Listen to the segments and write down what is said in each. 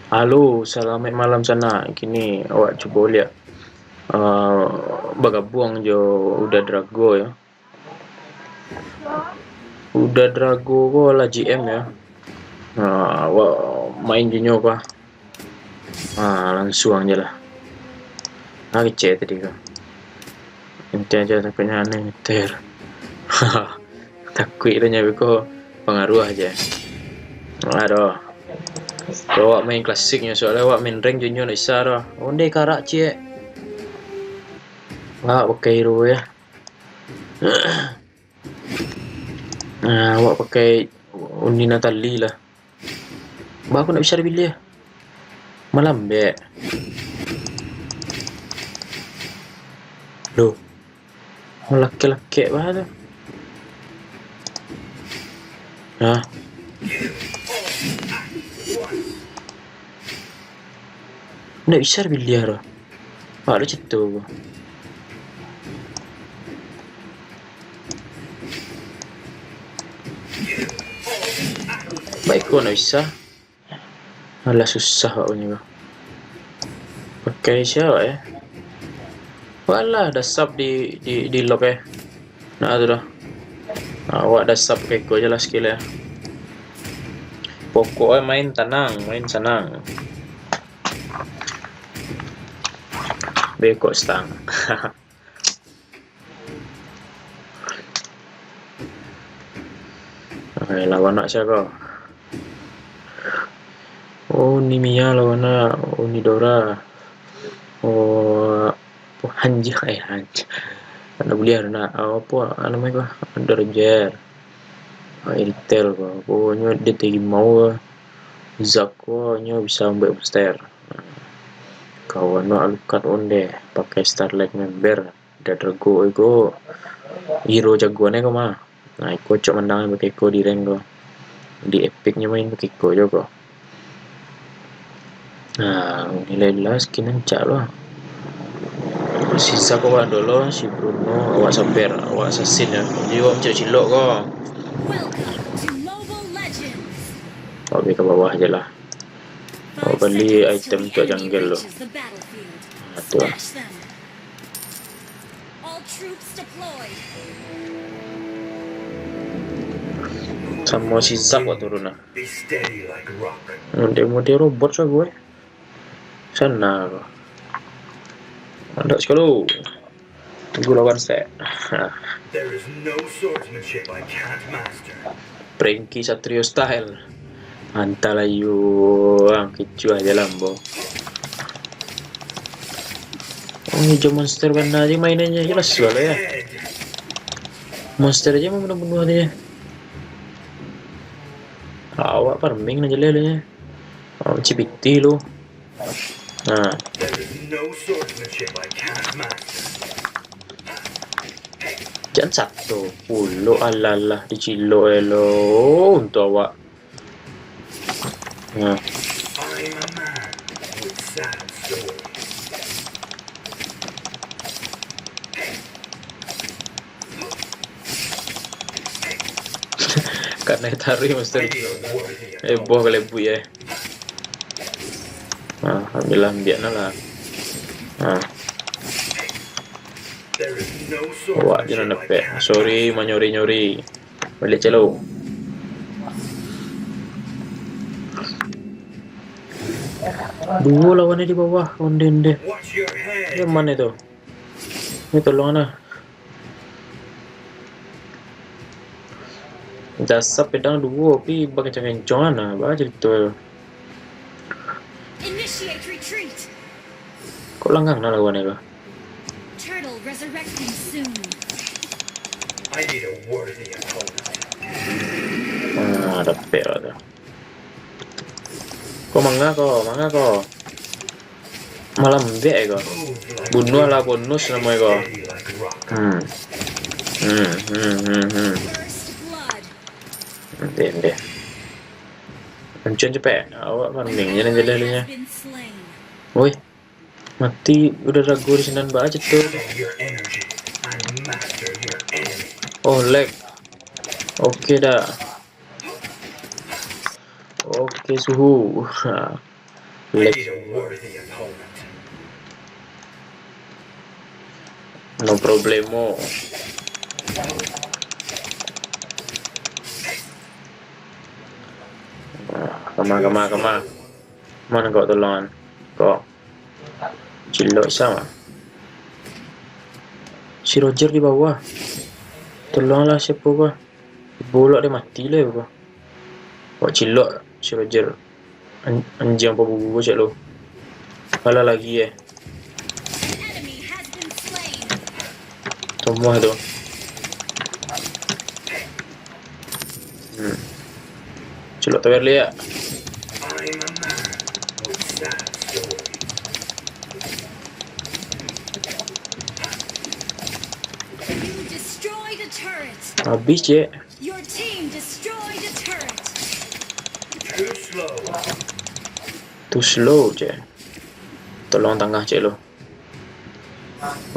Halo, selamat malam sana. Kini awak cuba lihat bergabung je Uda Drago ya. Uda Drago ko lah GM ya. Awak main junyo kah? Langsung je lah. Kecek tadi kah. Ente aja takutnya aneh ngeter. Takut tanya ko pengaruh aja. Aduh. Kalau awak main klasiknya soalnya awak main rank junyo nak isar lah. Onde karak cek. Awak pakai hero ya. Awak pakai Undi Natali lah. Bah aku nak bisa pilih. Malam be. Loh. Laki-laki bah tu. Nak bisa pilih lah. Ada cetu. Baik kau nak bisa. Alah susah awak punya. Pakai siapa ya? Walah dah sub di lock Nak tu dah. Awak dah sub pakai kau je lah skill ya. Pokoknya main tenang, main senang. Bekok stang. Lawan nak siapa? Oh, ni Mia lawan nak. Oh, ni Dora. Oh, Hanji. Hanji. Nak boleh nak. Apa namanya kau? Derjer. Intel kau. Pokoknya dia tinggi mau. Zako nya bisa ambil booster. Kawan nak alukat onde pakai Starlight member. Dia Drago itu hero jagoannya kau mah. Aku cok menang pakai ko di rank kau. Di epicnya main pakai ko je kau. Nilai lah skin ancak lah. Sisa kau awak dulu, si Bruno, awak sabar, awak assassin ya. Jadi awak macam cilok kau. Awak pergi ke bawah je lah. Awak beli item untuk jungle lo. Tu lah. Sama si Zap awak turun lah. Model robot lah gue. Sana kau. Ada sekali. Tunggu lawan set. Pranky Satrio style. Antara you kecu aja lambo. Hijau monster warna aja mainannya jelas soalnya ya. Monster aja mau bunuh dia. Awak farming aja lelenya. Cipiti lu. Jangan satu puluh alalah dicilo elo untuk awak. Karena tarik mesti boh kelebu ya. Alhamdulillah biarlah lah. Awak jangan nepek. Sorry nyori. Balik celo. Dua lawannya di bawah. Onde. Yang mana itu? Ini tolong lah. Dasar pedang dua, tapi bagai kencang lah. Baca itu. Kok langgang lah lawannya kah? Dapet lah tu. Kau mangga kau. Malam bek kau. Bunuh lah bonus namanya kau. Nanti. Pencen cepet. Awak farming jalan-jalannya. Woi. Mati udah ragu di sini baca tuh. Oh lag. Oke dah. Oke suhu. Leg. Need a worthy opponent. No problemo. Kemana. Mana kau tolongan? Kau cilok sama. Si Roger di bawah. Tolonglah siapa gua. Bolak dia mati lah gua. Kau cilok si Roger. Anjing apa bubu cak lu. Kalah lagi Semua tu. Celok tak boleh ya. I'm a man with sad story. You destroyed a turret. Habis je. Your team destroyed a turret. Too slow. Too slow je. Tolong tengah cik lo.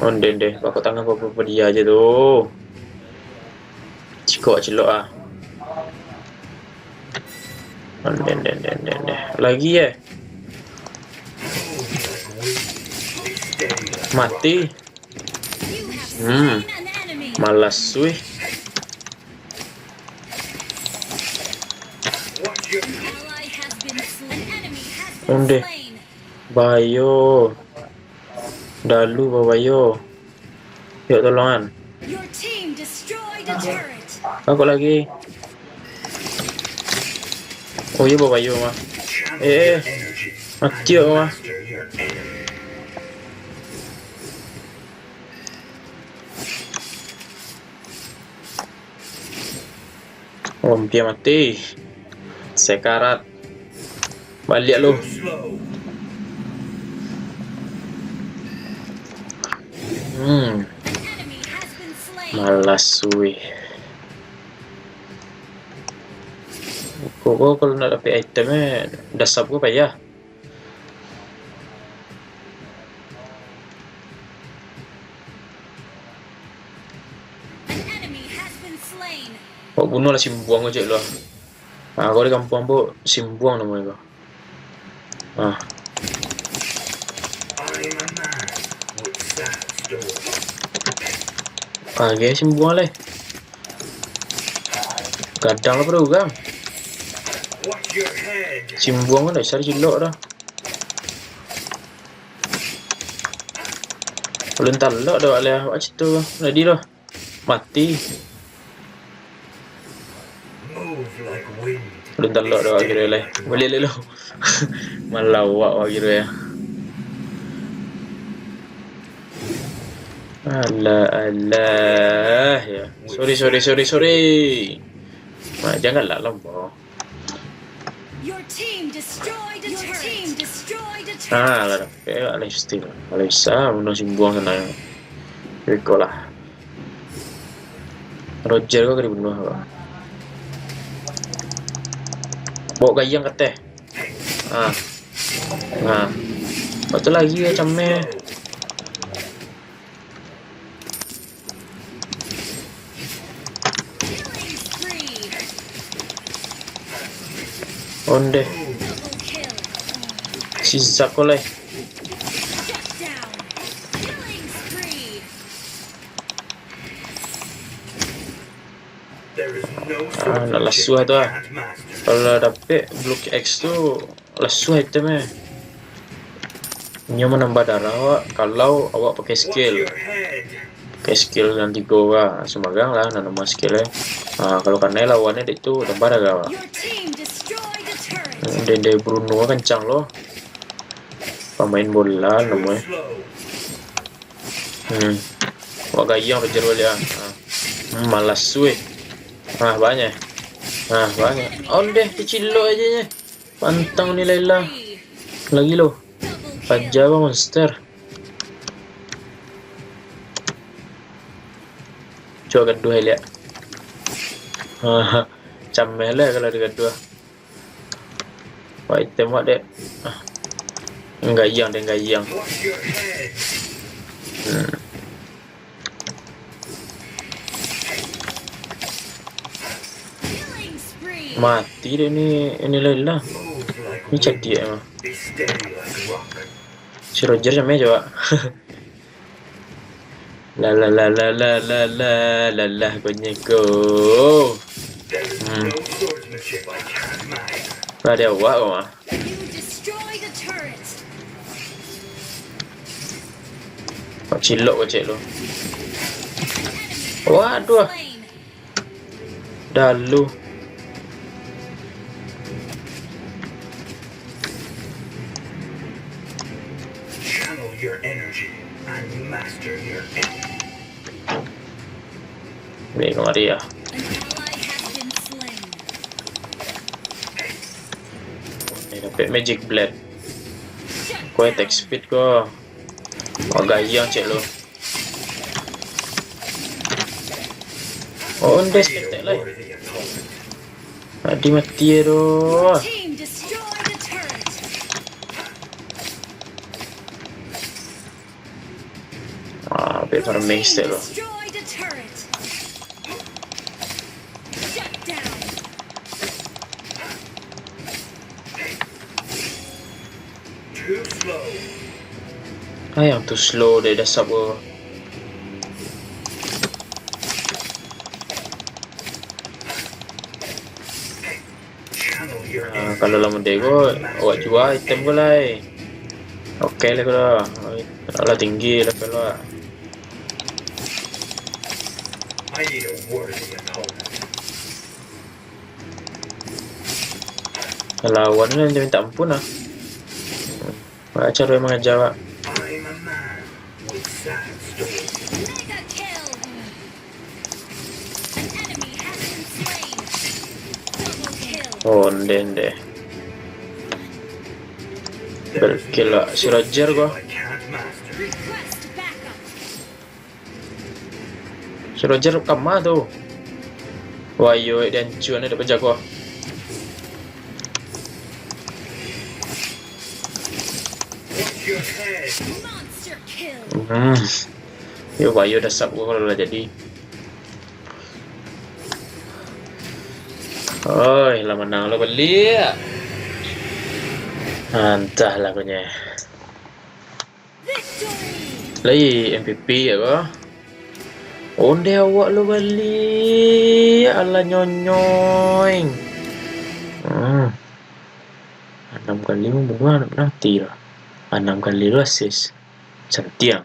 Onden deh. Pakai tangan apa-apa dia aja tu. Cikok celok ah. Onden deh. Lagi Mati. You have slain an enemy. Malas weh. Watch your Ally has been slain. An enemy has been Onde. slain. Bayo. Dalu bayo. Yuk tolongan. Your team destroyed a turret. Aku lagi. Oh iya bayo mah. energy. Mati aku mah. Master your enemy. Oh, dia mati. Sekarat. Balik lu. Too slow. An enemy has been slain. Malas weh. Kok kalau nak dapat item dah sub gua payah. An enemy has been slain. Kau bunuh lah simbuang aja lah. Kau di kampung bu simbuang namanya kau. I'm a man with sad story. Dia simbuang lah. Kadang lah pada orang. Watch your head. Simbuang kan dah cari cilok dah. Kalau entar lah dah boleh buat cerita. Ready dah. Mati. Move like wind. Kalau entar lah dah kira lah. Boleh lah. Malau awak kira ya. Alah ya. Sorry. Janganlah lambau. Your team destroyed a turret. Your team destroyed a turret. Lah dapat lah steal. Kalau bisa bunuh simbuang sana. Ikut lah. Roger kau kena bunuh apa? Bawa gayang ke teh. Betul lagi ya camnya. Killing spree. Onde. Double kill. Si Zakoleh. Shut down. Killing spree. There is no Nak lasuh tu lah. can't master. Kalau dapet Blue X tu lasuh itemnya. Dia menambah darah awak kalau awak pakai Watch skill. your head. Pakai skill yang 3 lah. Semagang lah nama skill kalau karena lawannya itu tambah darah awak. Your team destroyed a turret. Dede Bruno kencang loh. Pemain bola Too namanya. slow. Wak gayang Roger balik malas weh. Banyak. Onde kecilok aja nya. Pantang ni Laila. Lagi lo. Pajaba monster. Coba kedua lihat. Camel lah kalau ada kedua. Wah item wak dek. Gayang. Watch your head. Killing spree. Mati dia ni Laila. Move like Ni wind. cantik emang. Be steady like a rock. Si Roger siya coba. La la la la la la la la la konyeko. There is no swordsmanship I can't master. Ada awak kau ah. You destroy the turret. Kau cilok kau cek lu. An enemy Waduh. slain. Dah lu. Channel your energy and master your enemy. Baik kau mari ya. An ally has been slain. Ni dapat magic blade. Shut Kau attack down. speed kau. Kau gaya cek lu. Oh, undes Be ketek a lah. worthy opponent. Mati ya doh. Team destroy the turret. Bit Your farming team style lu. destroyed a turret. Shut down. Too slow. Yang tu slow dia dah sub kau. Channel your energy. Kalau lama dia kau, awak jual item kau lah. Okey lah kau dah. Lah tinggi lah kau lah. I need a worthy opponent. Kalau lawan ni dia minta ampun lah. Cara dia mengajar awak. I'm a man with sad stories. Mega kill. An enemy has been slain. Double kill. Oh, ndek. Berkill lah. Si Roger kau. I can't master. Request backup. Si Roger kamar tu. Wah, yo dan cuan ada penjaga kau. Watch your head. Monster kill. Yo, Bayu dah sub kau kalau dah jadi. Oi, lah menang lo balik. Entahlah kau nya. Victory. Lagi MVP ya kau. Onde awak lo balik. Ala nyonyoing. 6 kali membunuh anak mati lah. 6 kali lo assist. Cantiang.